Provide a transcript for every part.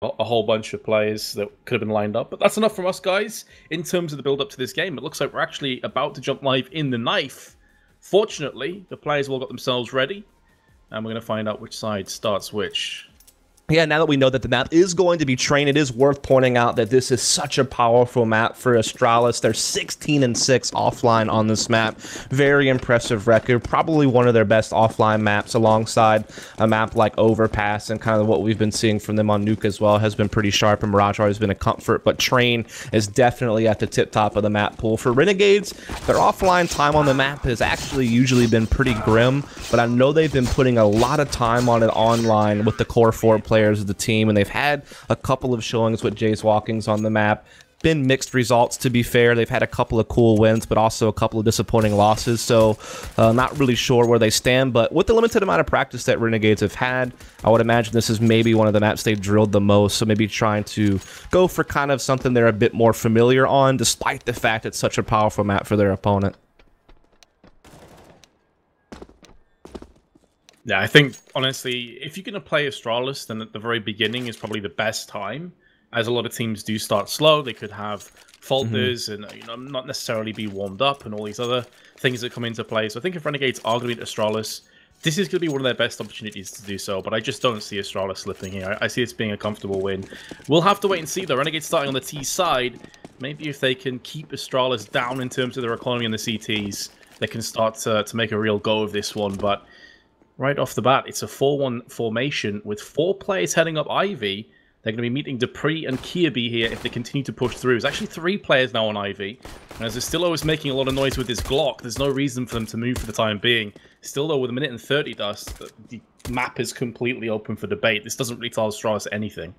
a whole bunch of players that could have been lined up. But that's enough from us, guys, in terms of the build-up to this game. It looks like we're actually about to jump live in the knife. Fortunately, the players have all got themselves ready, and we're going to find out which side starts which. Yeah, now that we know that the map is going to be trained, it is worth pointing out that this is such a powerful map for Astralis. They're 16-6 offline on this map. Very impressive record. Probably one of their best offline maps alongside a map like Overpass, and kind of what we've been seeing from them on Nuke as well has been pretty sharp, and Mirage has been a comfort, but Train is definitely at the tip top of the map pool. For Renegades, their offline time on the map has actually usually been pretty grim, but I know they've been putting a lot of time on it online with the core 4 players of the team, and they've had a couple of showings with Jace Walkings on the map. Been mixed results, to be fair. They've had a couple of cool wins, but also a couple of disappointing losses, so not really sure where they stand. But with the limited amount of practice that Renegades have had, I would imagine this is maybe one of the maps they've drilled the most, so maybe trying to go for kind of something they're a bit more familiar on, despite the fact it's such a powerful map for their opponent. Yeah, I think, honestly, if you're going to play Australis, then at the very beginning is probably the best time, as a lot of teams do start slow. They could have falters and not necessarily be warmed up and all these other things that come into play. So I think if Renegades are going to beat Astralis, this is going to be one of their best opportunities to do so, but I just don't see Astralis slipping here. I see this being a comfortable win. We'll have to wait and see, though. Renegades starting on the T side. Maybe if they can keep Astralis down in terms of their economy on the CTs, they can start to make a real go of this one, but right off the bat, it's a 4-1 formation with 4 players heading up Ivy. They're going to be meeting Dupree and Kirby here if they continue to push through. There's actually 3 players now on Ivy. And as Estillo is making a lot of noise with his Glock, there's no reason for them to move for the time being. Still, though, with 1 minute and 30 dust, the map is completely open for debate. This doesn't really tell Astralis anything.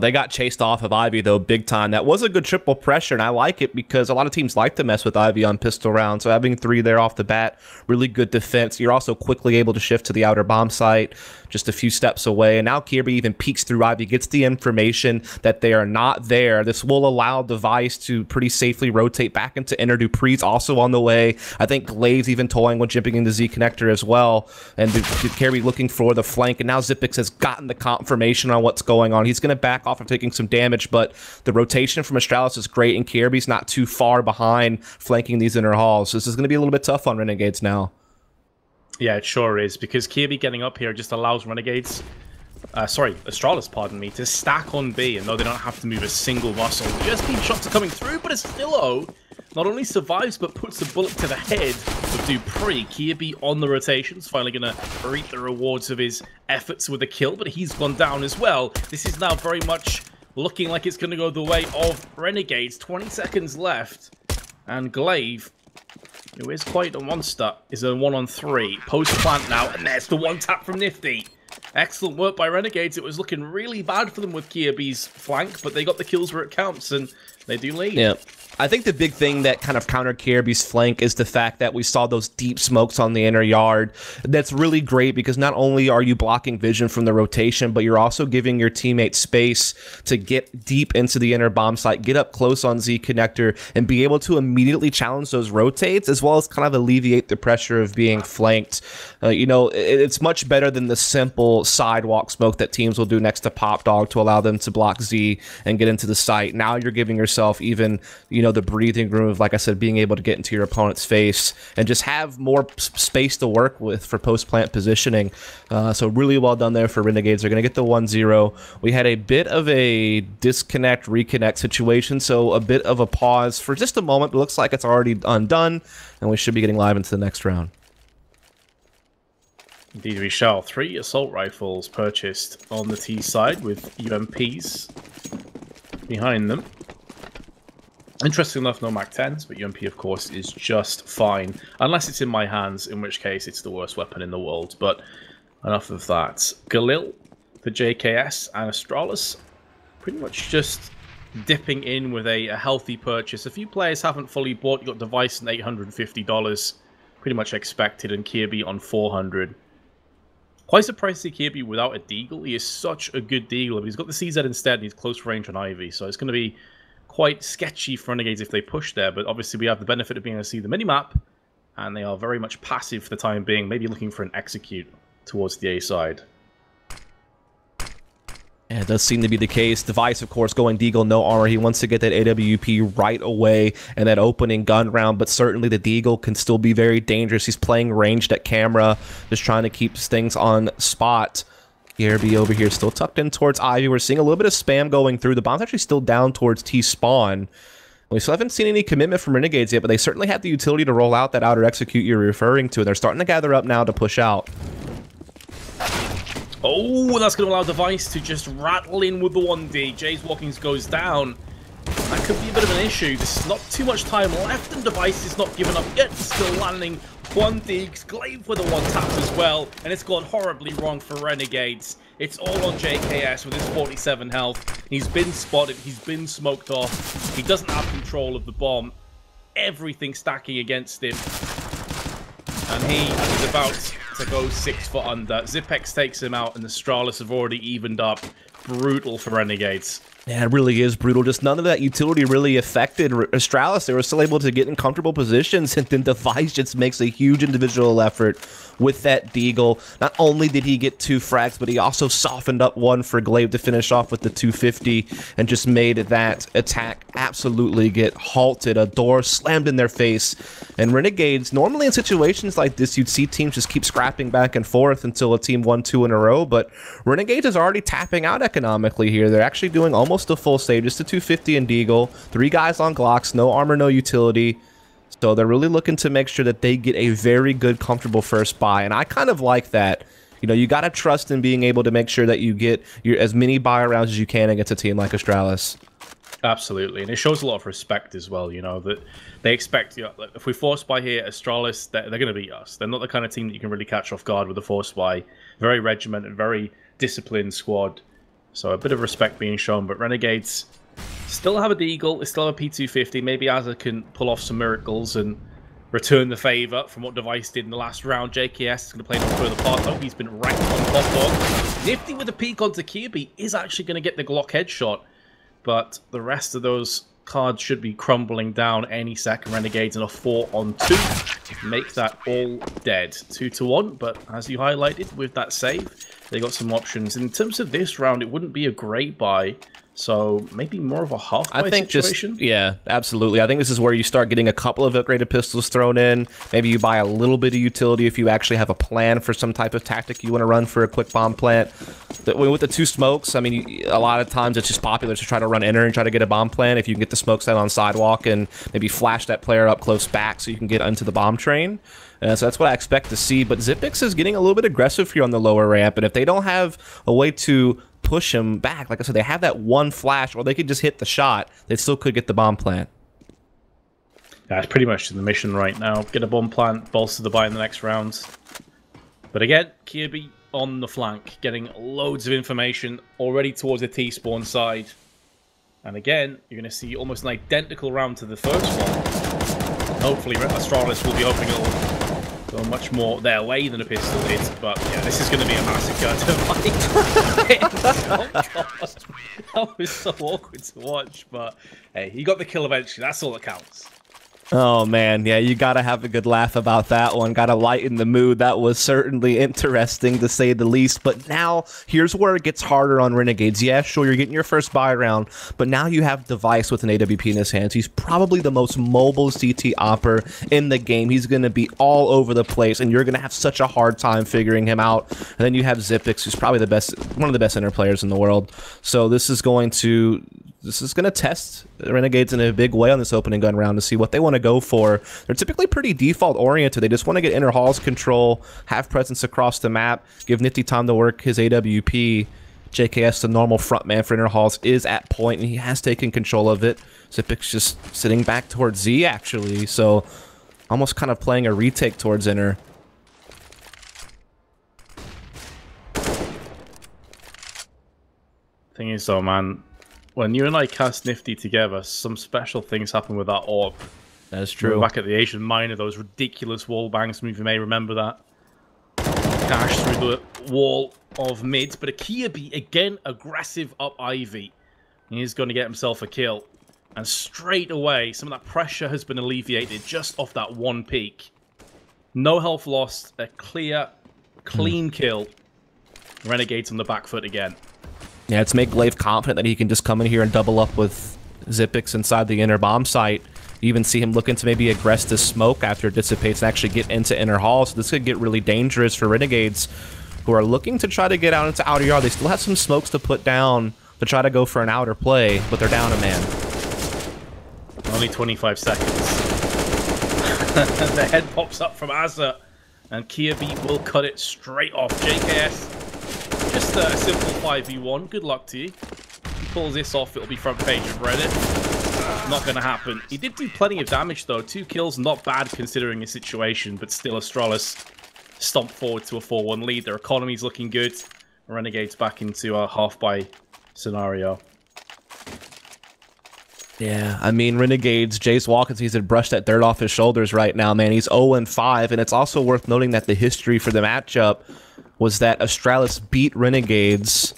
They got chased off of Ivy, though, big time. That was a good triple pressure, and I like it because a lot of teams like to mess with Ivy on pistol rounds. So having 3 there off the bat, really good defense. You're also quickly able to shift to the outer bomb site, just a few steps away. And now Kirby even peeks through Ivy, gets the information that they are not there. This will allow Device to pretty safely rotate back into inner. Dupree's also on the way. I think Glaive's even toying with jumping into Z connector as well. And Kirby looking for the flank. And now Zipix has gotten the confirmation on what's going on. He's going to back off of taking some damage, but the rotation from Astralis is great, and Kirby's not too far behind flanking these inner halls. So this is going to be a little bit tough on Renegades now. Yeah, it sure is, because Kirby getting up here just allows Renegades, Astralis, pardon me, to stack on B, and though they don't have to move a single muscle. USP shots are coming through, but Estillo not only survives, but puts the bullet to the head of Dupree. Kirby on the rotations, finally going to reap the rewards of his efforts with a kill, but he's gone down as well. This is now very much looking like it's going to go the way of Renegades. 20 seconds left, and Glaive, who is quite a monster, is a 1-on-3. Post-plant now, and there's the 1-tap from Nifty. Excellent work by Renegades. It was looking really bad for them with Kirby's flank, but they got the kills where it counts, and they do lead. Yeah. I think the big thing that kind of countered Kirby's flank is the fact that we saw those deep smokes on the inner yard. That's really great because not only are you blocking vision from the rotation, but you're also giving your teammates space to get deep into the inner bomb site, get up close on Z connector, and be able to immediately challenge those rotates, as well as kind of alleviate the pressure of being flanked. It's much better than the simple sidewalk smoke that teams will do next to Pop Dog to allow them to block Z and get into the site. Now you're giving yourself even, the breathing room of, like I said, being able to get into your opponent's face and just have more space to work with for post-plant positioning. So really well done there for Renegades. They're going to get the 1-0. We had a bit of a disconnect, reconnect situation, so a bit of a pause for just a moment, but looks like it's already undone, and we should be getting live into the next round. Indeed we shall. 3 assault rifles purchased on the T side with UMPs behind them. Interesting enough, no MAC-10s, but UMP, of course, is just fine. Unless it's in my hands, in which case it's the worst weapon in the world. But enough of that. Galil, the JKS, and Astralis pretty much just dipping in with a healthy purchase. A few players haven't fully bought. You got Device on $850, pretty much expected, and Kirby on $400. Quite surprised to see Kirby without a deagle. He is such a good deagler, but he's got the CZ instead, and he's close range on Ivy, so it's going to be quite sketchy for Renegades if they push there, but obviously we have the benefit of being able to see the minimap, and they are very much passive for the time being, maybe looking for an execute towards the A side. Yeah, it does seem to be the case. Device, of course, going Deagle, no armor. He wants to get that AWP right away and that opening gun round, but certainly the Deagle can still be very dangerous. He's playing ranged at camera, just trying to keep things on spot. ERB over here still tucked in towards Ivy. We're seeing a little bit of spam going through. The bomb's actually still down towards T-spawn. We still haven't seen any commitment from Renegades yet, but they certainly have the utility to roll out that outer execute you're referring to. They're starting to gather up now to push out. Oh, that's going to allow Device to just rattle in with the 1D. Jay's Walkings goes down. That could be a bit of an issue. There's not too much time left, and Device is not giving up yet. Still landing 1D. Glaive with a 1-tap as well, and it's gone horribly wrong for Renegades. It's all on JKS with his 47 health. He's been spotted. He's been smoked off. He doesn't have control of the bomb. Everything stacking against him. And he is about to go 6 foot under. Zipex takes him out, and the Astralis have already evened up. Brutal for Renegades. Yeah, it really is brutal. Just none of that utility really affected Astralis. They were still able to get in comfortable positions, and then Device just makes a huge individual effort with that Deagle. Not only did he get 2 frags, but he also softened up one for Glaive to finish off with the 250 and just made that attack absolutely get halted. A door slammed in their face. And Renegades, normally in situations like this, you'd see teams just keep scrapping back and forth until a team won 2 in a row, but Renegades is already tapping out economically here. They're actually doing almost a full save, just a 250 in Deagle. 3 guys on Glocks, no armor, no utility. So they're really looking to make sure that they get a very good, comfortable first buy. And I kind of like that. You know, you got to trust in being able to make sure that you get as many buy rounds as you can against a team like Australis. Absolutely. And it shows a lot of respect as well, you know, that they expect, you know, if we force buy here, Astralis, they're going to beat us. They're not the kind of team that you can really catch off guard with a force buy. Very regimented, very disciplined squad. So a bit of respect being shown, but Renegades still have a Deagle, they still have a P250. Maybe Azza can pull off some miracles and return the favor from what Device did in the last round. JKS is going to play no further part. Oh, he's been ranked on Hot Dog. Nifty with a peek onto Kirby is actually going to get the Glock headshot, but the rest of those cards should be crumbling down any second. Renegades in a 4-on-2 make that all dead. 2-1, but as you highlighted with that save, they got some options. In terms of this round, it wouldn't be a great buy. So maybe more of a half-buy situation? Yeah, absolutely. I think this is where you start getting a couple of upgraded pistols thrown in. Maybe you buy a little bit of utility if you actually have a plan for some type of tactic you want to run for a quick bomb plant. With the 2 smokes, I mean, a lot of times it's just popular to try to run inner and try to get a bomb plant. If you can get the smoke set on sidewalk and maybe flash that player up close back so you can get onto the bomb train. So that's what I expect to see. But Zipix is getting a little bit aggressive here on the lower ramp. And if they don't have a way to push him back, like I said, they have that one flash, or they could just hit the shot, they still could get the bomb plant. Yeah, it's pretty much the mission right now. Get a bomb plant, bolster the buy in the next rounds. But again, Kirby on the flank, getting loads of information already towards the T-spawn side. And again, you're going to see almost an identical round to the first one. Hopefully, Astralis will be hoping it'll go much more their way than a pistol did, but yeah, this is going to be a massacre to fight. Oh, God. That was so awkward to watch, but hey, he got the kill eventually. That's all that counts. Oh, man. Yeah, you got to have a good laugh about that one. Got to lighten the mood. That was certainly interesting, to say the least. But now, here's where it gets harder on Renegades. Yeah, sure, you're getting your first buy round, but now you have Device with an AWP in his hands. He's probably the most mobile CT opper in the game. He's going to be all over the place, and you're going to have such a hard time figuring him out. And then you have Zipix, who's probably the best, one of the best inner players in the world. So this is going to test Renegades in a big way on this opening gun round to see what they want to go for. They're typically pretty default oriented. They just want to get inner halls control, have presence across the map, give Nifty time to work his AWP. JKS, the normal frontman for inner halls, is at point, and he has taken control of it. Zipix just sitting back towards Z, actually, so almost kind of playing a retake towards inner. Thing is, though, man, when you and I cast Nifty together, some special things happen with that orb. That's true. Back at the Asian Minor, those ridiculous wall bangs, some of you may remember that. Cash through the wall of mids, but a Kirby, again, aggressive up Ivy. He's going to get himself a kill. And straight away, some of that pressure has been alleviated just off that one peak. No health lost, a clean kill. Renegades on the back foot again. Yeah, it's make Glaive confident that he can just come in here and double up with Zipix inside the inner bomb site. You even see him looking to maybe aggress this smoke after it dissipates and actually get into inner hall. So this could get really dangerous for Renegades, who are looking to try to get out into outer yard. They still have some smokes to put down to try to go for an outer play, but they're down a man. Only 25 seconds. The head pops up from Azza, and Kirby will cut it straight off. JKS, just a simple 5v1. Good luck to you. If he pulls this off, it'll be front page of Reddit. Not going to happen. He did do plenty of damage, though. 2 kills, not bad considering the situation, but still Astralis stomped forward to a 4-1 lead. Their economy's looking good. Renegades back into a half-buy scenario. Yeah, I mean, Renegades, Jace Watkins, he's had brushed that dirt off his shoulders right now, man. He's 0-5, and it's also worth noting that the history for the matchup was that Astralis beat Renegades,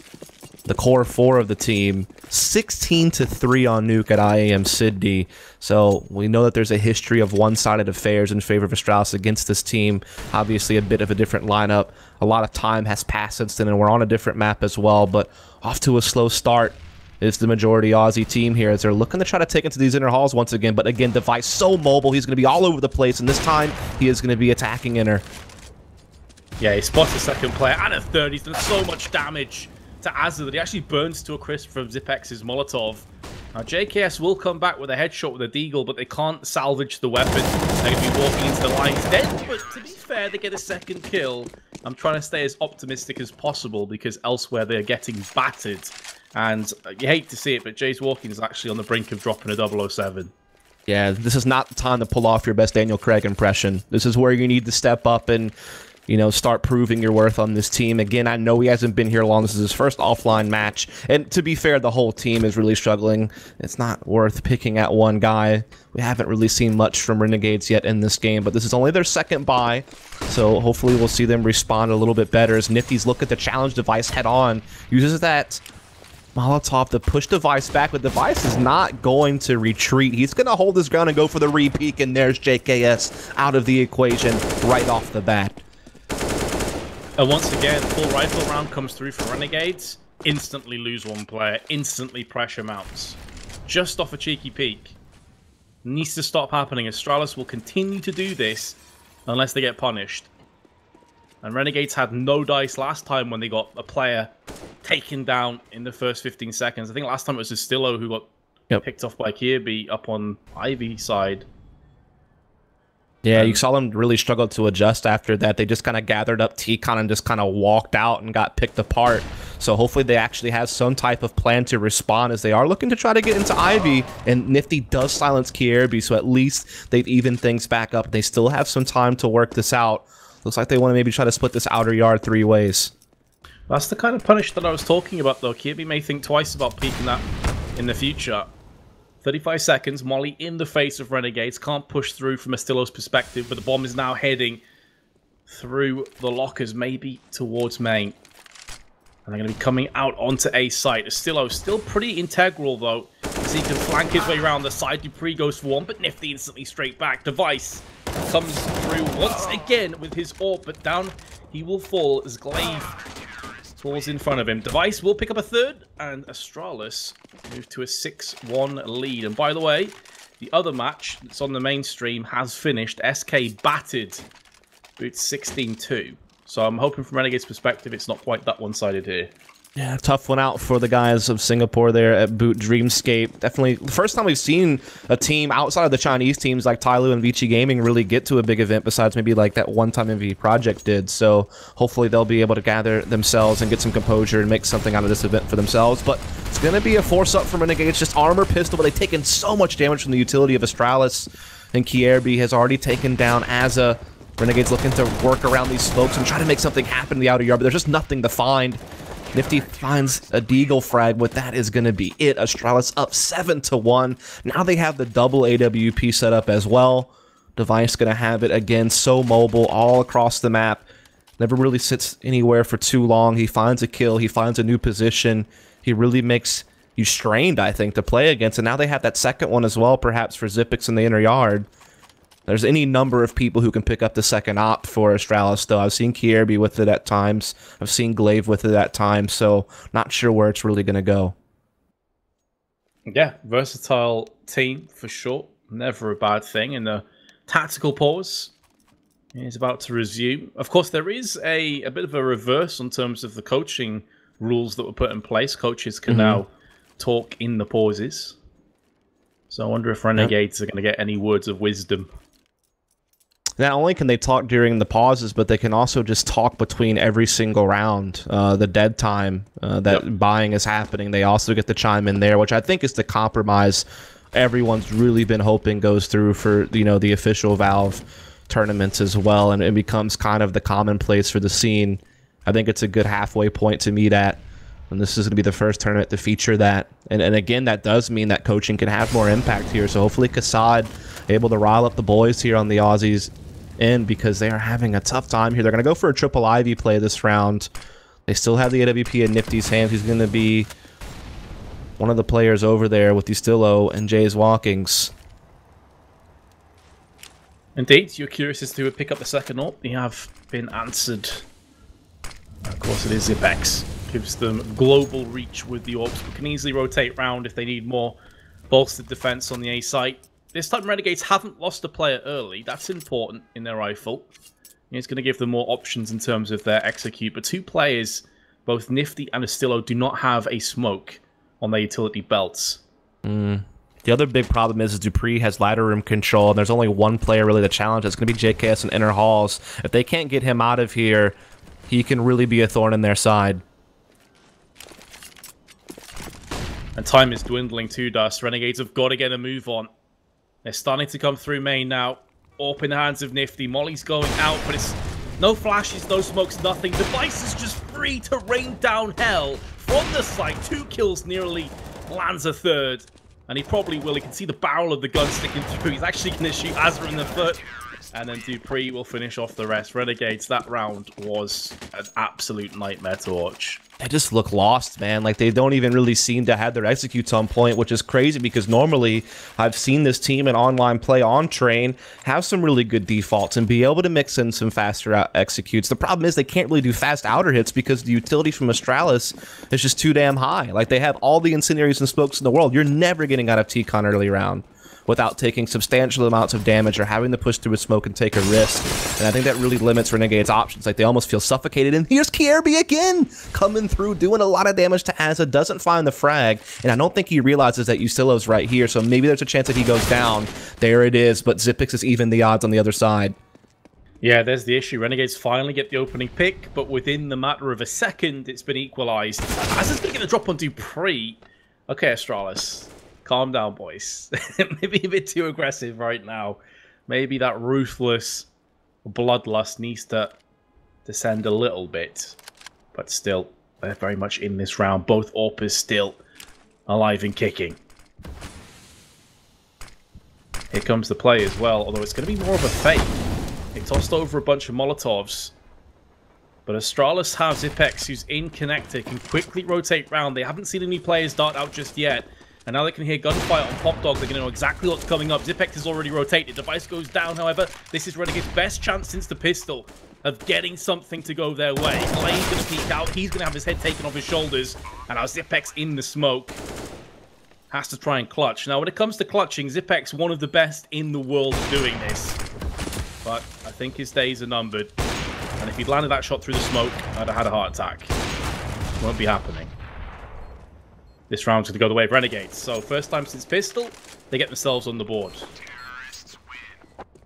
the core 4 of the team, 16-3 on Nuke at IAM Sydney. So we know that there's a history of one-sided affairs in favor of Astralis against this team. Obviously a bit of a different lineup. A lot of time has passed since then, and we're on a different map as well, but off to a slow start is the majority Aussie team here as they're looking to try to take into these inner halls once again. But again, Device so mobile, he's going to be all over the place, and this time he is going to be attacking inner. Yeah, he spots a second player and a third. He's done so much damage to Azza that he actually burns to a crisp from Zipex's Molotov. Now, JKS will come back with a headshot with a deagle, but they can't salvage the weapon. They're going to be walking into the lines then, but to be fair, they get a second kill. I'm trying to stay as optimistic as possible because elsewhere they're getting battered. And you hate to see it, but Jace Walking is actually on the brink of dropping a 007. Yeah, this is not the time to pull off your best Daniel Craig impression. This is where you need to step up and, you know, start proving your worth on this team. Again, I know he hasn't been here long. This is his first offline match. And to be fair, the whole team is really struggling. It's not worth picking at one guy. We haven't really seen much from Renegades yet in this game, but this is only their second bye. So hopefully we'll see them respond a little bit better as Nifty's look at the challenge Device head on. Uses that Molotov to push Device back, but Device is not going to retreat. He's going to hold his ground and go for the re-peek, and there's JKS out of the equation right off the bat. And once again, full rifle round comes through for Renegades. Instantly lose one player. Instantly pressure mounts. Just off a cheeky peek. Needs to stop happening. Astralis will continue to do this unless they get punished. And Renegades had no dice last time when they got a player taken down in the first 15 seconds. I think last time it was Astillo who got picked off by Kirby up on Ivy side. Yeah, you saw them really struggle to adjust after that. They just kind of gathered up T-Con and just kind of walked out and got picked apart. So hopefully they actually have some type of plan to respond as they are looking to try to get into Ivy. And Nifty does silence Kirby, so at least they've evened things back up. They still have some time to work this out. Looks like they want to maybe try to split this outer yard 3 ways. That's the kind of punish that I was talking about, though. Kirby may think twice about peeking that in the future. 35 seconds, Molly in the face of Renegades. Can't push through from Astillo's perspective, but the bomb is now heading through the lockers, maybe towards main. And they're going to be coming out onto A site. Astillo still pretty integral, though, as he can flank his way around the side. Dupree goes for one, but Nifty instantly straight back. Device comes through once again with his AWP, but down he will fall as Glaive falls in front of him. Device will pick up a third, and Astralis move to a 6-1 lead. And by the way, the other match that's on the mainstream has finished. SK battered Boots 16-2. So I'm hoping from Renegade's perspective it's not quite that one-sided here. Yeah, tough one out for the guys of Singapore there at Boot Dreamscape. Definitely the first time we've seen a team outside of the Chinese teams like Tyloo and Vici Gaming really get to a big event besides maybe like that one-time MVP Project did. So hopefully they'll be able to gather themselves and get some composure and make something out of this event for themselves. But it's going to be a force-up for Renegades, just armor pistol, but they've taken so much damage from the utility of Astralis. And Kierby has already taken down Azza. Renegades looking to work around these smokes and try to make something happen in the outer yard, but there's just nothing to find. Nifty finds a deagle frag, but that is going to be it. Astralis up 7-1. Now they have the double AWP set up as well. Device going to have it again, so mobile all across the map. Never really sits anywhere for too long. He finds a kill. He finds a new position. He really makes you strained, I think, to play against. And now they have that second one as well, perhaps for Zipix in the inner yard. There's any number of people who can pick up the second op for Astralis, though. I've seen Kierby with it at times. I've seen Glaive with it at times, so not sure where it's really going to go. Yeah, versatile team for sure. Never a bad thing. And the tactical pause is about to resume. Of course, there is a bit of a reverse in terms of the coaching rules that were put in place. Coaches can now talk in the pauses. So I wonder if Renegades are going to get any words of wisdom. Not only can they talk during the pauses, but they can also just talk between every single round. The dead time that buying is happening, they also get to chime in there, which I think is the compromise everyone's really been hoping goes through for, you know, the official Valve tournaments as well, and it becomes kind of the commonplace for the scene. I think it's a good halfway point to meet at, and this is going to be the first tournament to feature that. And again, that does mean that coaching can have more impact here, so hopefully Kassad able to rile up the boys here on the Aussies end, because they are having a tough time here. They're going to go for a triple Ivy play this round. They still have the AWP in Nifty's hands. He's going to be one of the players over there with Ustillo and Jay's Walkings. Indeed, you're curious as to who would pick up the second op. You have been answered. Of course, it is Zipex. Gives them global reach with the orbs, but can easily rotate round if they need more bolstered defense on the A site. This time, Renegades haven't lost a player early. That's important in their rifle. It's going to give them more options in terms of their execute. But two players, both Nifty and Ustillo, do not have a smoke on their utility belts. The other big problem is Dupree has ladder room control, and there's only one player really to challenge. It's going to be JKS in Inner Halls. If they can't get him out of here, he can really be a thorn in their side. And time is dwindling too, Dust. Renegades have got to get a move on. They're starting to come through main now. Up in the hands of Nifty. Molly's going out, but it's no flashes, no smokes, nothing. Device is just free to rain down hell from the site. 2 kills, nearly lands a third. And he probably will. He can see the barrel of the gun sticking through. He's actually going to shoot Azra in the foot. And then Dupree will finish off the rest. Renegades, that round was an absolute nightmare to watch. They just look lost, man. Like, they don't even really seem to have their executes on point, which is crazy because normally I've seen this team in online play on Train have some really good defaults and be able to mix in some faster out executes. The problem is they can't really do fast outer hits because the utility from Astralis is just too damn high. Like, they have all the incendiaries and smokes in the world. You're never getting out of T-Con early round without taking substantial amounts of damage or having to push through a smoke and take a risk. And I think that really limits Renegade's options. Like, they almost feel suffocated. And here's Kierby again, coming through, doing a lot of damage to Azza, doesn't find the frag. And I don't think he realizes that Ustillo's right here, so maybe there's a chance that he goes down. There it is, but Zipix is even the odds on the other side. Yeah, there's the issue. Renegades finally get the opening pick, but within the matter of a second, it's been equalized. Azza's going to get a drop on Dupree. Okay, Astralis. Calm down, boys. Maybe a bit too aggressive right now. Maybe that ruthless bloodlust needs to descend a little bit. But still, they're very much in this round. Both AWPers still alive and kicking. Here comes the play as well, although it's going to be more of a fake. They tossed over a bunch of Molotovs. But Astralis have Zipex, who's in connector, can quickly rotate round. They haven't seen any players dart out just yet. And now they can hear gunfire on Pop Dog. They're going to know exactly what's coming up. Zipex is already rotated. Device goes down, however. This is Renegade's best chance since the pistol of getting something to go their way. Clay's going to peek out. He's going to have his head taken off his shoulders. And now Zipex in the smoke has to try and clutch. Now, when it comes to clutching, Zipex, one of the best in the world doing this. But I think his days are numbered. And if he'd landed that shot through the smoke, I'd have had a heart attack. Won't be happening. This round's going to go the way of Renegades. So, first time since pistol, they get themselves on the board.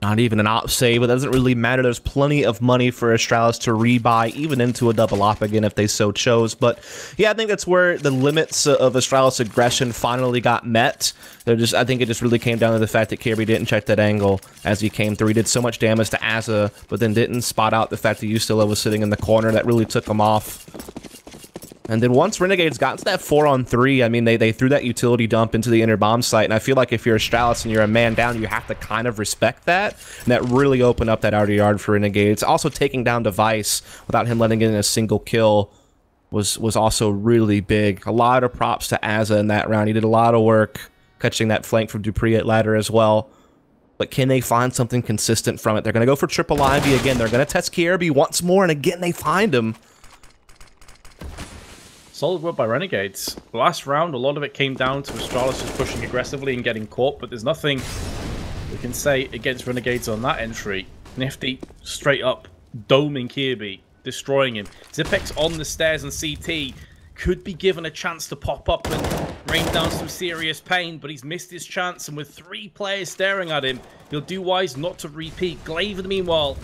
Not even an op save, but it doesn't really matter. There's plenty of money for Astralis to rebuy, even into a double op again if they so chose. But yeah, I think that's where the limits of Astralis aggression finally got met. I think it just really came down to the fact that Kirby didn't check that angle as he came through. He did so much damage to Azza, but then didn't spot out the fact that Ustillo was sitting in the corner. That really took him off. And then once Renegades got to that 4-on-3, I mean, they threw that utility dump into the inner bomb site, and I feel like if you're Astralis and you're a man down, you have to kind of respect that, and that really opened up that outer yard for Renegades. Also, taking down Device without him letting in a single kill was also really big. A lot of props to Azza in that round. He did a lot of work catching that flank from Dupree at ladder as well. But can they find something consistent from it? They're going to go for triple Ivy again. They're going to test KRB once more, and again, they find him. Solid work by Renegades. The last round, a lot of it came down to Astralis just pushing aggressively and getting caught, but there's nothing we can say against Renegades on that entry. Nifty, straight up, doming Kirby, destroying him. Zipex on the stairs, and CT could be given a chance to pop up and rain down some serious pain, but he's missed his chance, and with 3 players staring at him, he'll do wise not to repeat. Glaven, meanwhile,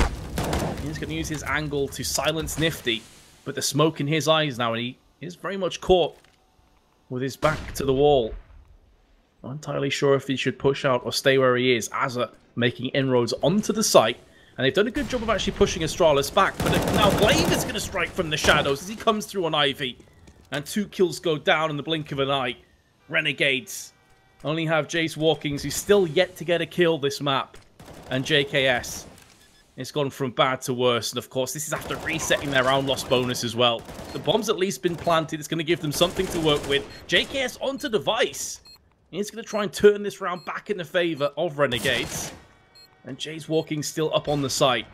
he's going to use his angle to silence Nifty, but the smoke in his eyes now, and he is very much caught with his back to the wall. Not entirely sure if he should push out or stay where he is. Azza making inroads onto the site, and they've done a good job of actually pushing Astralis back, but now Glaive is going to strike from the shadows as he comes through on Ivy. And 2 kills go down in the blink of an eye. Renegades only have Jace Walkings, who's still yet to get a kill this map. And JKS. It's gone from bad to worse. And of course, this is after resetting their round loss bonus as well. The bomb's at least been planted. It's going to give them something to work with. JKS onto device. He's going to try and turn this round back in the favor of Renegades. And Jace Walkings still up on the site.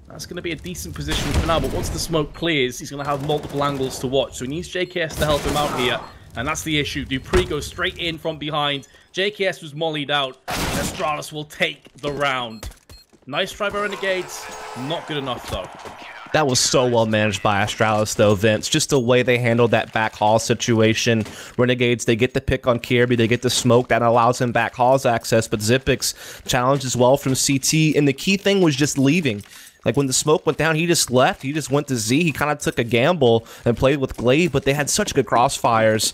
That's going to be a decent position for now, but once the smoke clears, he's going to have multiple angles to watch. So he needs JKS to help him out here, and that's the issue. Dupree goes straight in from behind. JKS was mollied out, and Astralis will take the round. Nice try by Renegades. Not good enough, though. That was so well managed by Astralis, though, Vince. Just the way they handled that back hall situation. Renegades, they get the pick on Kirby, they get the smoke. That allows him back halls access, but Zipix challenges well from CT, and the key thing was just leaving. Like, when the smoke went down, he just left. He just went to Z. He kind of took a gamble and played with Glaive, but they had such good crossfires.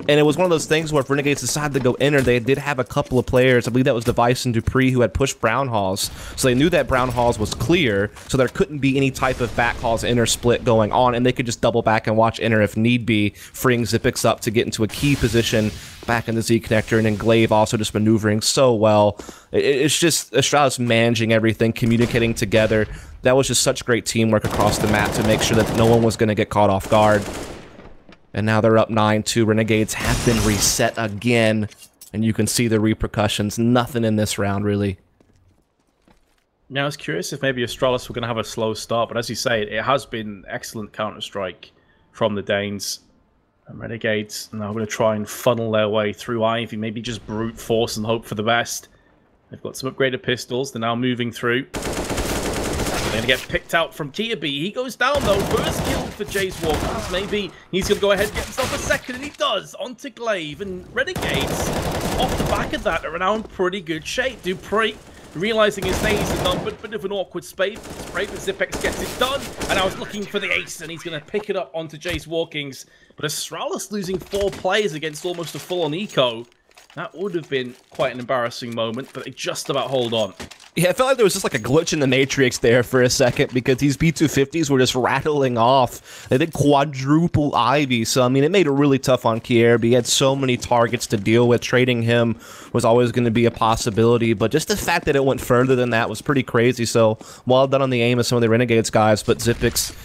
And it was one of those things where if Renegades decided to go in, or they did have a couple of players, I believe that was Device and Dupree, who had pushed Brown Halls. So they knew that Brown Halls was clear, so there couldn't be any type of back Halls inner split going on, and they could just double back and watch inner if need be, freeing Zipix up to get into a key position back in the Z connector, and then Glaive also just maneuvering so well. It's just Astralis managing everything, communicating together. That was just such great teamwork across the map to make sure that no one was going to get caught off guard. And now they're up 9-2. Renegades have been reset again, and you can see the repercussions. Nothing in this round, really. Now, I was curious if maybe Astralis were going to have a slow start, but as you say, it has been excellent Counter-Strike from the Danes. And Renegades now going to try and funnel their way through Ivy, maybe just brute force and hope for the best. They've got some upgraded pistols. They're now moving through. They're going to get picked out from Kirby. He goes down, though. First kill for Jace Walkers. Maybe he's going to go ahead and get himself a second, and he does. Onto Glaive, and Renegades, off the back of that, are now in pretty good shape. Dupree, realizing his days are numbered, bit of an awkward spray, but Zipex gets it done. And I was looking for the ace, and he's going to pick it up onto Jace Walkings. But Astralis losing 4 players against almost a full-on eco. That would have been quite an embarrassing moment, but they just about hold on. Yeah, I felt like there was just like a glitch in the Matrix there for a second, because these B250s were just rattling off. They did quadruple Ivy, so I mean, it made it really tough on Kirby. He had so many targets to deal with. Trading him was always going to be a possibility, but just the fact that it went further than that was pretty crazy. So well done on the aim of some of the Renegades guys, but Zipix,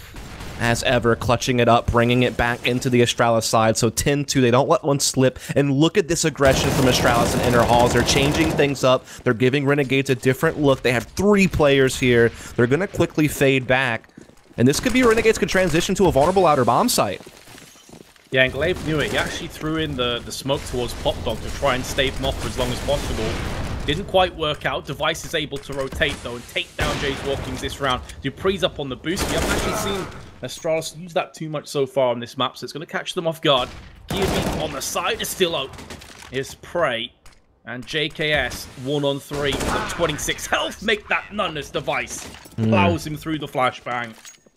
as ever, clutching it up, bringing it back into the Astralis side. So 10-2, they don't let one slip. And look at this aggression from Astralis and Inner Halls. They're changing things up. They're giving Renegades a different look. They have 3 players here. They're going to quickly fade back. And this could be Renegades could transition to a vulnerable outer bomb site. Yeah, and Glaive knew it. He actually threw in the smoke towards Pop Dog to try and stave him off for as long as possible. Didn't quite work out. Device is able to rotate, though, and take down Jace Walkings this round. Dupree's up on the boost. We haven't actually seen Astralis use that too much so far on this map, so it's going to catch them off guard. Kirby on the side is still out. Here's Prey. And JKS, 1-on-3 with 26 health. Make that none as Device. Plows him through the flashbang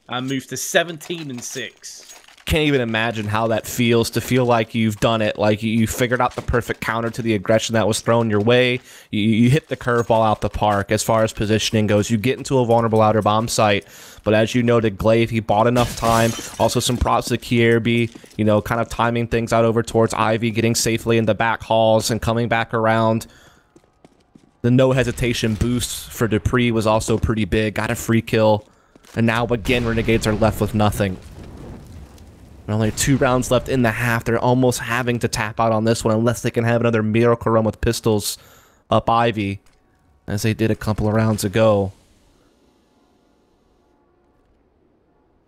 and moves to 17-6. Can't even imagine how that feels, to feel like you've done it, like you figured out the perfect counter to the aggression that was thrown your way. You hit the curveball out the park as far as positioning goes. You get into a vulnerable outer bomb site, but as you noted, Glaive, he bought enough time. Also some props to Kirby, you know, kind of timing things out over towards Ivy, getting safely in the back halls and coming back around. The no hesitation boost for Dupree was also pretty big. Got a free kill, and now again Renegades are left with nothing. Only 2 rounds left in the half. They're almost having to tap out on this one unless they can have another miracle run with pistols up Ivy. as they did a couple of rounds ago.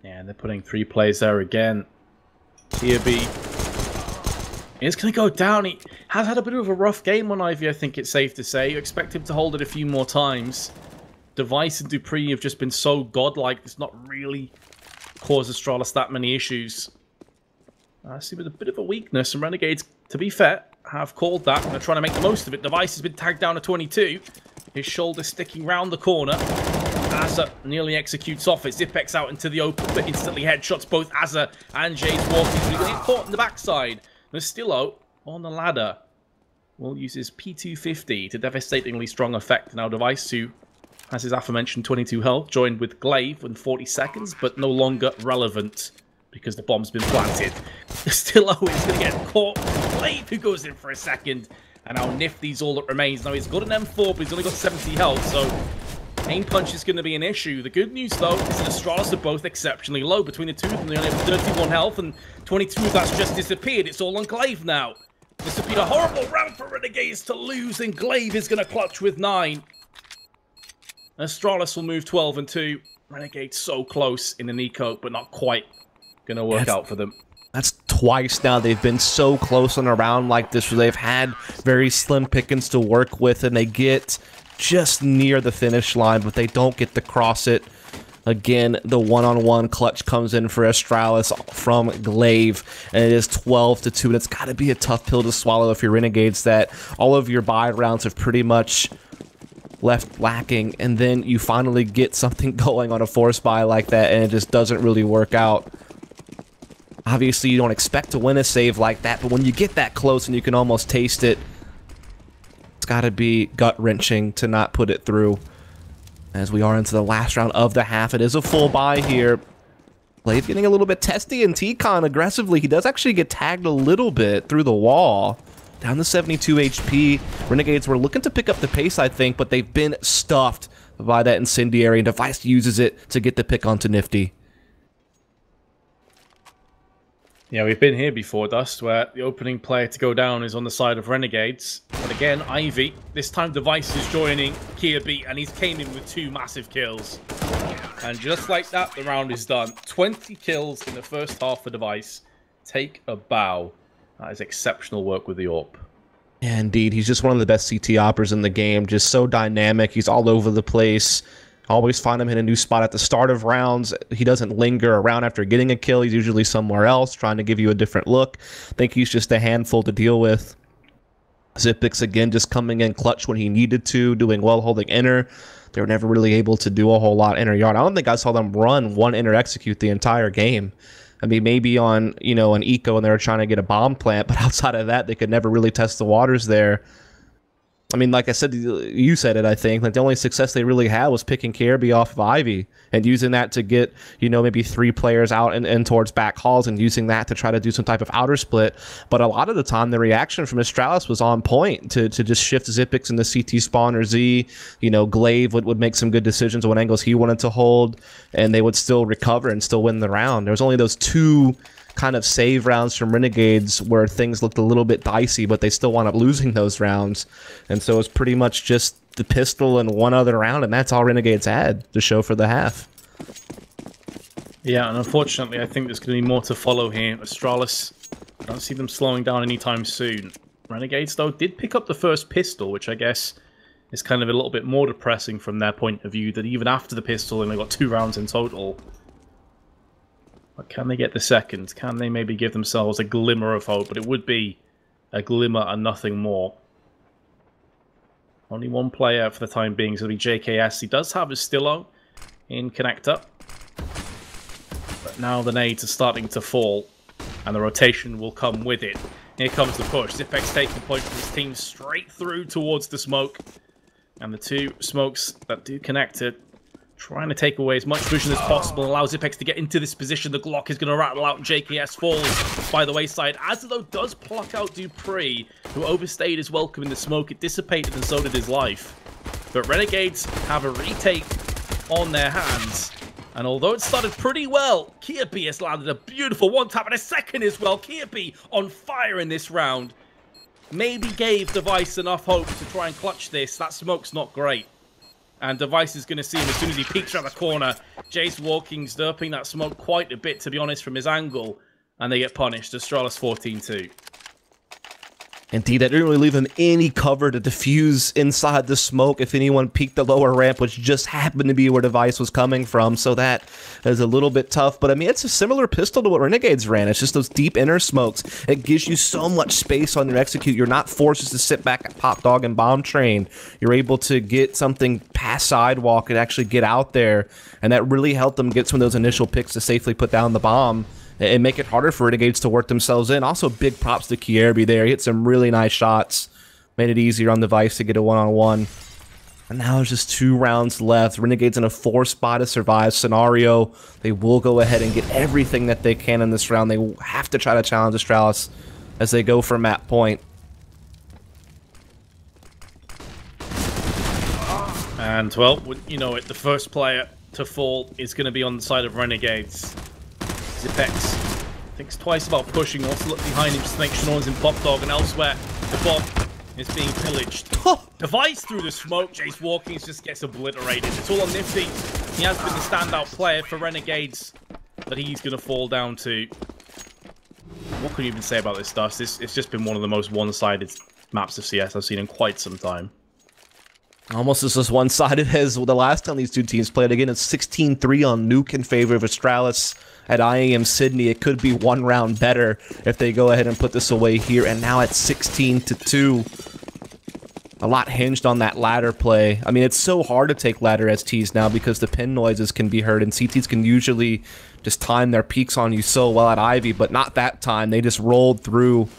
Yeah, and they're putting 3 players there again. TB is going to go down. He has had a bit of a rough game on Ivy, I think it's safe to say. You expect him to hold it a few more times. Device and Dupree have just been so godlike. It's not really caused Astralis that many issues. I see with a bit of a weakness, and Renegades, to be fair, have called that, and they're trying to make the most of it. Device has been tagged down to 22. His shoulder sticking round the corner. Azza nearly executes off it. Zipex out into the open, but instantly headshots both Azza and Jade's walking through. He's caught in the backside. Nastillo on the ladder will use his P250 to devastatingly strong effect. Now Device 2 has his aforementioned 22 health, joined with Glaive in 40 seconds, but no longer relevant because the bomb's been planted. Nastillo is going to get caught. Glaive who goes in for a second. And now Nifty's all that remains. Now he's got an M4, but he's only got 70 health, so aim punch is going to be an issue. The good news, though, is that Astralis are both exceptionally low. Between the two of them, they only have 31 health, and 22 of that's just disappeared. It's all on Glaive now. This would be a horrible round for Renegades to lose, and Glaive is going to clutch with 9. Astralis will move 12 and 2. Renegades so close in the Nico, but not quite going to work out for them. That's twice now they've been so close on a round like this where they've had very slim pickings to work with, and they get just near the finish line, but they don't get to cross it. Again, the one-on-one clutch comes in for Astralis from Glaive, and it is 12 to 2, and it's got to be a tough pill to swallow if you're Renegades, that all of your buy rounds have pretty much left lacking, and then you finally get something going on a force buy like that, and it just doesn't really work out. Obviously, you don't expect to win a save like that, but when you get that close and you can almost taste it, it's got to be gut-wrenching to not put it through. As we are into the last round of the half, it is a full buy here. Glaive getting a little bit testy, and T-Con aggressively. He does actually get tagged a little bit through the wall. Down to 72 HP. Renegades were looking to pick up the pace, I think, but they've been stuffed by that incendiary, and Device uses it to get the pick onto Nifty. Yeah, we've been here before, Dust, where the opening player to go down is on the side of Renegades. But again, Ivy, this time Device is joining Kirby, and he's came in with 2 massive kills. And just like that, the round is done. 20 kills in the first half for Device. Take a bow. That is exceptional work with the AWP. Yeah, indeed. He's just one of the best CT operators in the game. Just so dynamic. He's all over the place. Always find him in a new spot at the start of rounds. He doesn't linger around after getting a kill. He's usually somewhere else, trying to give you a different look. I think he's just a handful to deal with. Zipix, again, just coming in clutch when he needed to, doing well holding inner. They were never really able to do a whole lot inner yard. I don't think I saw them run one inner execute the entire game. I mean, maybe on, you know, an eco and they were trying to get a bomb plant, but outside of that, they could never really test the waters there. I mean, like I said, you said it, I think. Like, the only success they really had was picking Kirby off of Ivy and using that to get, you know, maybe 3 players out and towards back halls and using that to try to do some type of outer split. But a lot of the time, the reaction from Astralis was on point to just shift Zipix into CT spawn or Z. You know, Glaive would make some good decisions on what angles he wanted to hold, and they would still recover and still win the round. There was only those 2 kind of save rounds from Renegades where things looked a little bit dicey, but they still wound up losing those rounds. And so it's pretty much just the pistol and one other round, and that's all Renegades had to show for the half. Yeah, and unfortunately, I think there's going to be more to follow here. Astralis, I don't see them slowing down anytime soon. Renegades, though, did pick up the first pistol, which I guess is kind of a little bit more depressing from their point of view, that even after the pistol, they only got 2 rounds in total. But can they get the second? Can they maybe give themselves a glimmer of hope? But it would be a glimmer and nothing more. Only 1 player for the time being, so it'll be JKS. He does have a Stillo in connector. But now the nades are starting to fall, and the rotation will come with it. Here comes the push. Zipex taking point from his team straight through towards the smoke. And the 2 smokes that do connect it, trying to take away as much vision as possible, allow Zipex to get into this position. The Glock is going to rattle out, and JKS falls by the wayside. As though does pluck out Dupree, who overstayed his welcome in the smoke. It dissipated, and so did his life. But Renegades have a retake on their hands. And although it started pretty well, Kirby has landed a beautiful 1-tap and a second as well. Kirby on fire in this round. Maybe gave Device enough hope to try and clutch this. That smoke's not great. And Device is going to see him as soon as he peeks around the corner. Jace Walking's derping that smoke quite a bit, to be honest, from his angle. And they get punished. Astralis 14-2. Indeed, that didn't really leave him any cover to defuse inside the smoke if anyone peeked the lower ramp, which just happened to be where Device was coming from, so that is a little bit tough. But I mean, it's a similar pistol to what Renegades ran. It's just those deep inner smokes. It gives you so much space on your execute. You're not forced just to sit back at Pop Dog and Bomb Train. You're able to get something past Sidewalk and actually get out there, and that really helped them get some of those initial picks to safely put down the bomb and make it harder for Renegades to work themselves in. Also, big props to Kierby there. He hit some really nice shots. Made it easier on Device to get a one-on-one. And now there's just 2 rounds left. Renegades in a 4-spot to survive scenario. They will go ahead and get everything that they can in this round. They will have to try to challenge Astralis as they go for map point. And, well, you know it, the first player to fall is going to be on the side of Renegades. Zipex thinks twice about pushing, also look behind him just to make sure no one's in Pop Dog, and elsewhere the bomb is being pillaged. Device through the smoke, Jace Walking just gets obliterated. It's all on Nifty. He has been the standout player for Renegades, but he's going to fall down to... What can you even say about this, Dust? It's just been one of the most one-sided maps of CS I've seen in quite some time. Almost as one-sided as the last time these two teams played. Again, it's 16-3 on Nuke in favor of Astralis. At IAM Sydney, it could be 1 round better if they go ahead and put this away here. And now it's 16-2. A lot hinged on that ladder play. I mean, it's so hard to take ladder STs now because the pin noises can be heard, and CTs can usually just time their peaks on you so well at Ivy, but not that time. They just rolled through.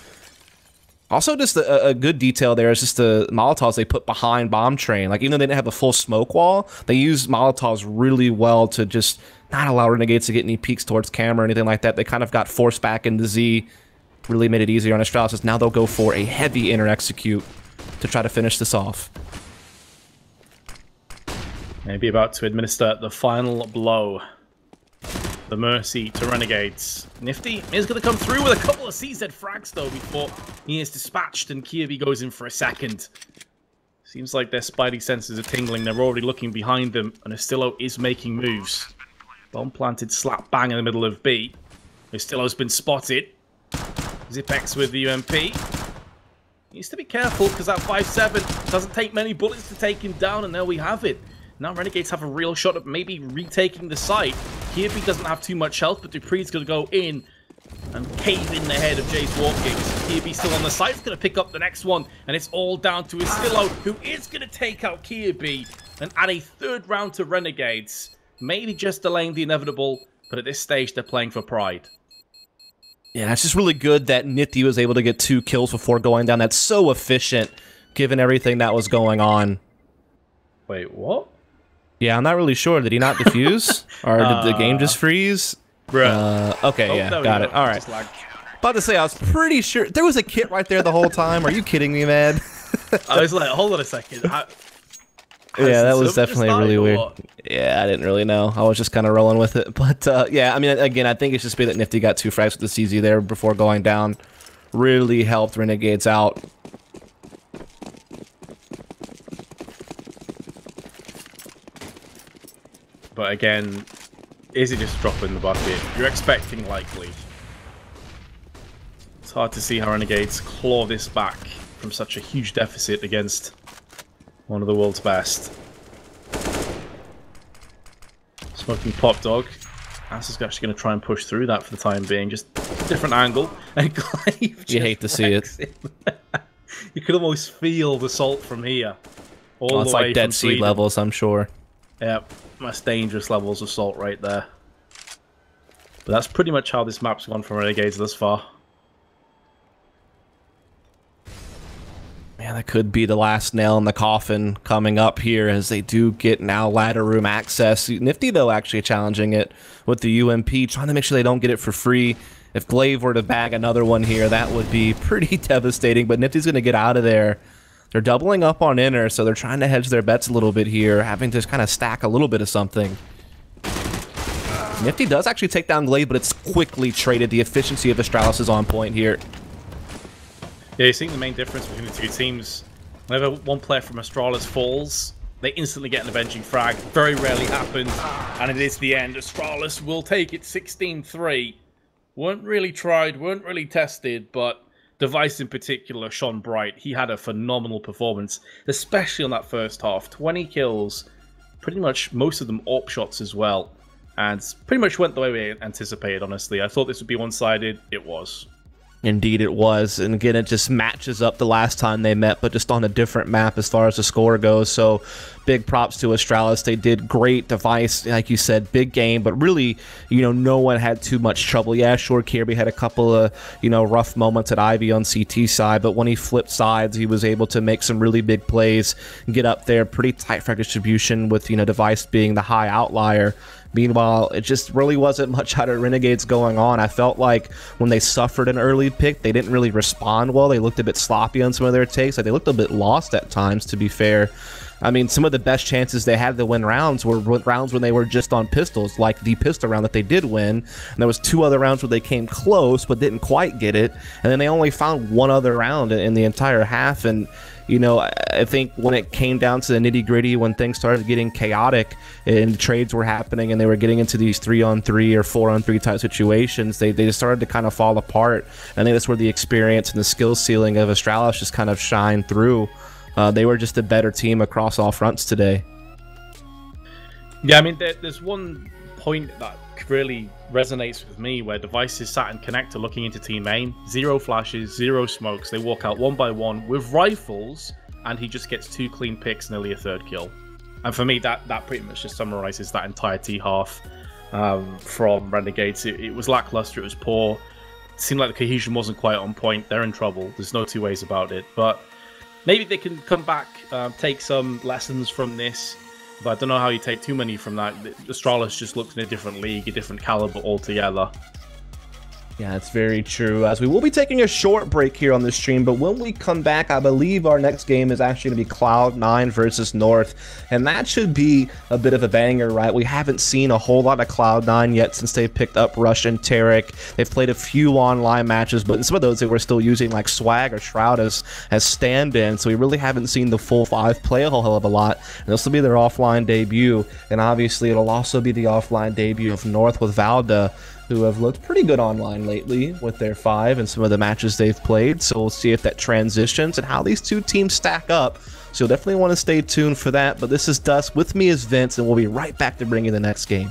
Also, just a good detail there is just the Molotovs they put behind Bomb Train. Like, even though they didn't have a full smoke wall, they used Molotovs really well to just not allow Renegades to get any peeks towards camera or anything like that. They kind of got forced back into Z. Really made it easier on Astralis. Now they'll go for a heavy inner execute to try to finish this off. Maybe about to administer the final blow. The Mercy to Renegades. Nifty is going to come through with a couple of CZ frags, though, before he is dispatched and Kierby goes in for a second. Seems like their spidey senses are tingling. They're already looking behind them, and Astillo is making moves. Bomb planted slap bang in the middle of B. Astillo's been spotted. Zipex with the UMP. Needs to be careful, because that 5-7 doesn't take many bullets to take him down, and there we have it. Now Renegades have a real shot at maybe retaking the site. Kierby doesn't have too much health, but Dupree's going to go in and cave in the head of Jace Walking. Kierby still on the site. He's going to pick up the next one, and it's all down to Astillo, who is going to take out Kierby and add a 3rd round to Renegades. Maybe just delaying the inevitable, but at this stage, they're playing for pride. Yeah, it's just really good that Nifty was able to get 2 kills before going down. That's so efficient, given everything that was going on. Wait, what? Yeah, I'm not really sure. Did he not defuse? Or did the game just freeze? Bruh. Okay, yeah, got it. All right. About to say, I was pretty sure. There was a kit right there the whole time. Are you kidding me, man? I was like, hold on a second. Yeah, that was definitely really weird. Yeah, I didn't really know. I was just kind of rolling with it. But, yeah, I mean, again, I think it's just been that Nifty got 2 frags with the CZ there before going down. Really helped Renegades out. But again, is it just dropping the bucket? You're expecting likely. It's hard to see how Renegades claw this back from such a huge deficit against one of the world's best. Smoking Pop Dog. Ass is actually going to try and push through that for the time being. Just a different angle. And Glaive you hate to see it. You could almost feel the salt from here. All it's the way like Dead from Sea Sweden. levels, I'm sure. Yep, that's dangerous levels of salt right there. But that's pretty much how this map's gone for Renegades thus far. Man, that could be the last nail in the coffin coming up here as they do get now ladder room access. Nifty, though, actually challenging it with the UMP, trying to make sure they don't get it for free. If Glaive were to bag another one here, that would be pretty devastating, but Nifty's going to get out of there. They're doubling up on inner, so they're trying to hedge their bets a little bit here, having to kind of stack a little bit of something. Nifty does actually take down Glaive, but it's quickly traded. The efficiency of Astralis is on point here. Yeah, you're seeing the main difference between the two teams. Whenever one player from Astralis falls, They instantly get an avenging frag. Very rarely happens, and it is the end. Astralis will take it 16-3. Weren't really tried, weren't really tested, but Device in particular shone bright. He had a phenomenal performance, especially on that first half. 20 kills, pretty much most of them AWP shots as well, and pretty much went the way we anticipated, honestly. I thought this would be one-sided. It was. Indeed it was, and again, it just matches up the last time they met, but just on a different map as far as the score goes. So big props to Australis. They did great. Device, like you said, big game, but really, no one had too much trouble. Yeah, sure, Kirby had a couple of, rough moments at Ivy on CT side, but when he flipped sides, he was able to make some really big plays, get up there, pretty tight frag distribution with, Device being the high outlier. Meanwhile, it just really wasn't much out of Renegades going on. I felt like when they suffered an early pick, they didn't really respond well. They looked a bit sloppy on some of their takes. Like, they looked a bit lost at times, to be fair. I mean, some of the best chances they had to win rounds were rounds when they were just on pistols, like the pistol round that they did win. And there was 2 other rounds where they came close but didn't quite get it. And then they only found 1 other round in the entire half. And I think when it came down to the nitty-gritty, when things started getting chaotic and trades were happening and they were getting into these 3-on-3 or 4-on-3 type situations, they just started to kind of fall apart. I think that's where the experience and the skill ceiling of Astralis just kind of shined through. They were just a better team across all fronts today. Yeah, I mean, there's one point that really resonates with me where Device is sat in connector looking into team main. 0 flashes, 0 smokes. They walk out one by one with rifles, and he just gets 2 clean picks, nearly a 3rd kill. And for me, that pretty much just summarizes that entire T-half from Renegades. It was lackluster, it was poor. It seemed like the cohesion wasn't quite on point. They're in trouble. There's no 2 ways about it. But maybe they can come back, take some lessons from this. But I don't know how you take too many from that. Astralis just looks in a different league, a different caliber altogether. Yeah, that's very true. As we will be taking a short break here on the stream, but when we come back, I believe our next game is actually going to be Cloud9 versus North, and that should be a bit of a banger, right? We haven't seen a whole lot of Cloud9 yet since they picked up Rush and Tarek. They've played a few online matches, but in some of those they were still using like Swag or Shroud as stand-in, so we really haven't seen the full 5 play a whole hell of a lot. And this will be their offline debut, and obviously it'll also be the offline debut of North with Valda, who have looked pretty good online lately with their 5 and some of the matches they've played. So we'll see if that transitions and how these 2 teams stack up. So you'll definitely want to stay tuned for that. But this is Dust. With me is Vince, and we'll be right back to bring you the next game.